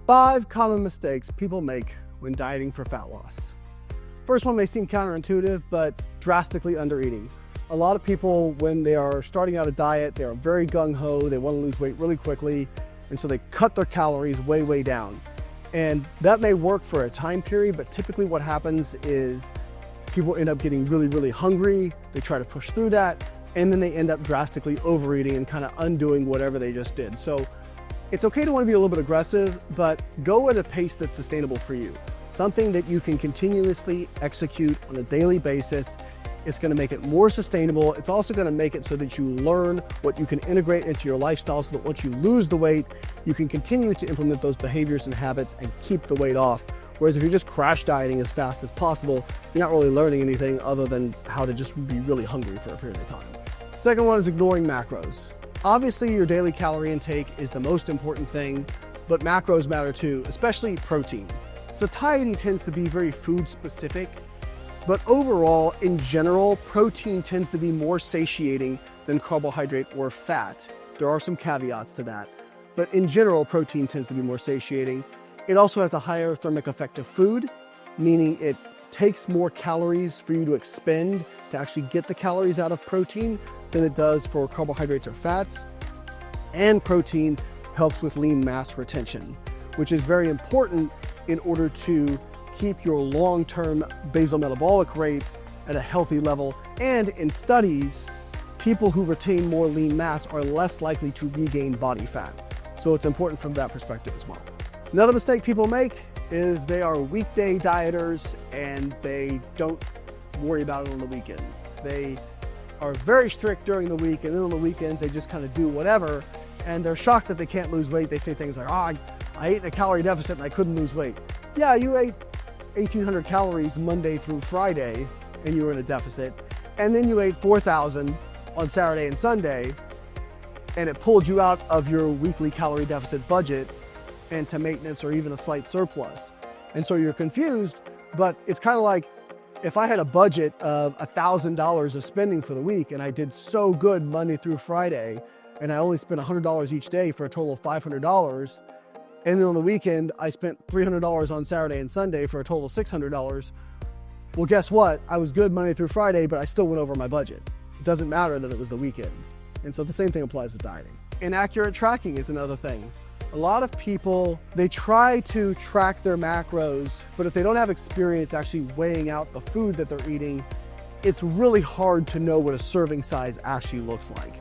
5 common mistakes people make when dieting for fat loss. First one may seem counterintuitive, but drastically undereating. A lot of people, when they are starting out a diet, they are very gung-ho, they want to lose weight really quickly, and so they cut their calories way down. And that may work for a time period, but typically what happens is people end up getting really hungry, they try to push through that, and then they end up drastically overeating and kind of undoing whatever they just did. So it's okay to want to be a little bit aggressive, but go at a pace that's sustainable for you. Something that you can continuously execute on a daily basis. It's going to make it more sustainable. It's also going to make it so that you learn what you can integrate into your lifestyle so that once you lose the weight, you can continue to implement those behaviors and habits and keep the weight off. Whereas if you're just crash dieting as fast as possible, you're not really learning anything other than how to just be really hungry for a period of time. Second one is ignoring macros. Obviously, your daily calorie intake is the most important thing, but macros matter too, especially protein. Satiety tends to be very food specific, but overall, in general, protein tends to be more satiating than carbohydrate or fat. There are some caveats to that, but in general, protein tends to be more satiating. It also has a higher thermic effect of food, meaning it takes more calories for you to expend to actually get the calories out of protein than it does for carbohydrates or fats. And protein helps with lean mass retention, which is very important in order to keep your long-term basal metabolic rate at a healthy level. And in studies, people who retain more lean mass are less likely to regain body fat. So it's important from that perspective as well. Another mistake people make is they are weekday dieters and they don't worry about it on the weekends. They are very strict during the week, and then on the weekends they just kind of do whatever, and they're shocked that they can't lose weight. They say things like, I ate in a calorie deficit and I couldn't lose weight. Yeah, you ate 1,800 calories Monday through Friday and you were in a deficit, and then you ate 4,000 on Saturday and Sunday, and it pulled you out of your weekly calorie deficit budget and to maintenance or even a slight surplus. And so you're confused, but it's kind of like if I had a budget of $1,000 of spending for the week and I did so good Monday through Friday and I only spent $100 each day for a total of $500, and then on the weekend I spent $300 on Saturday and Sunday for a total of $600, well, guess what? I was good Monday through Friday, but I still went over my budget. It doesn't matter that it was the weekend. And so the same thing applies with dieting. Inaccurate tracking is another thing. A lot of people, they try to track their macros, but if they don't have experience actually weighing out the food that they're eating, it's really hard to know what a serving size actually looks like.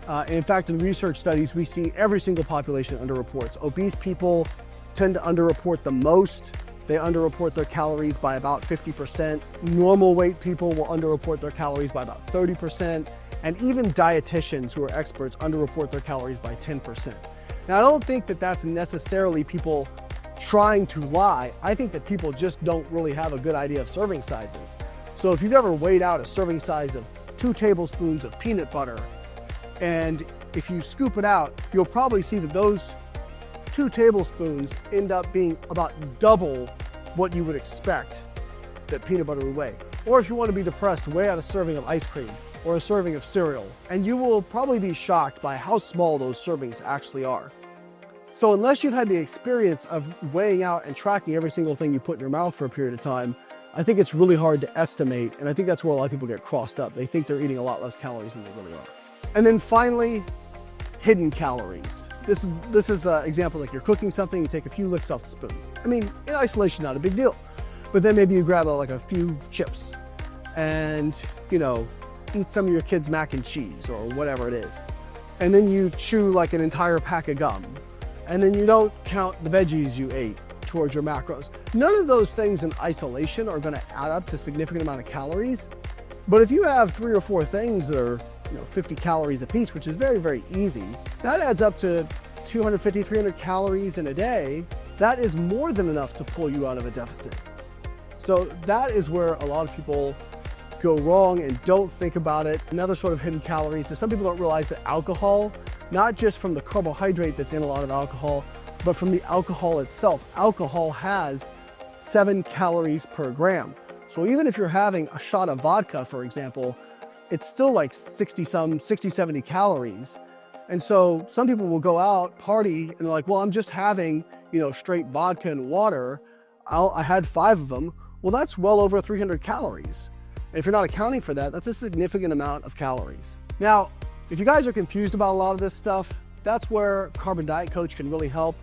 And in fact, in research studies, we see every single population underreports. Obese people tend to underreport the most. They underreport their calories by about 50%. Normal weight people will underreport their calories by about 30%. And even dietitians who are experts underreport their calories by 10%. Now, I don't think that that's necessarily people trying to lie. I think that people just don't really have a good idea of serving sizes. So if you've ever weighed out a serving size of 2 tablespoons of peanut butter, and if you scoop it out, you'll probably see that those 2 tablespoons end up being about double what you would expect that peanut butter would weigh. Or if you want to be depressed, weigh out a serving of ice cream or a serving of cereal, and you will probably be shocked by how small those servings actually are. So unless you've had the experience of weighing out and tracking every single thing you put in your mouth for a period of time, I think it's really hard to estimate, and I think that's where a lot of people get crossed up. They think they're eating a lot less calories than they really are. And then finally, hidden calories. This is an example like you're cooking something, you take a few licks off the spoon. I mean, in isolation, not a big deal. But then maybe you grab like a few chips and, eat some of your kids' mac and cheese or whatever it is. And then you chew like an entire pack of gum. And then you don't count the veggies you ate towards your macros. None of those things in isolation are gonna add up to a significant amount of calories. But if you have 3 or 4 things that are 50 calories a piece, which is very easy, that adds up to 250, 300 calories in a day. That is more than enough to pull you out of a deficit. So that is where a lot of people go wrong and don't think about it. Another sort of hidden calories is some people don't realize that alcohol, not just from the carbohydrate that's in a lot of alcohol, but from the alcohol itself. Alcohol has 7 calories per gram. So even if you're having a shot of vodka, for example, it's still like 60, 70 calories. And so some people will go out, party, and they're like, well, I'm just having, straight vodka and water, I had 5 of them. Well, that's well over 300 calories. And if you're not accounting for that, that's a significant amount of calories. Now, if you guys are confused about a lot of this stuff, that's where Carbon Diet Coach can really help.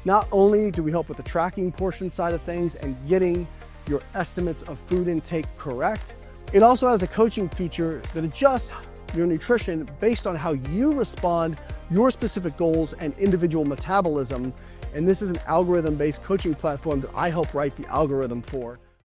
Not only do we help with the tracking portion side of things and getting your estimates of food intake correct, it also has a coaching feature that adjusts your nutrition based on how you respond, your specific goals and individual metabolism. And this is an algorithm-based coaching platform that I help write the algorithm for.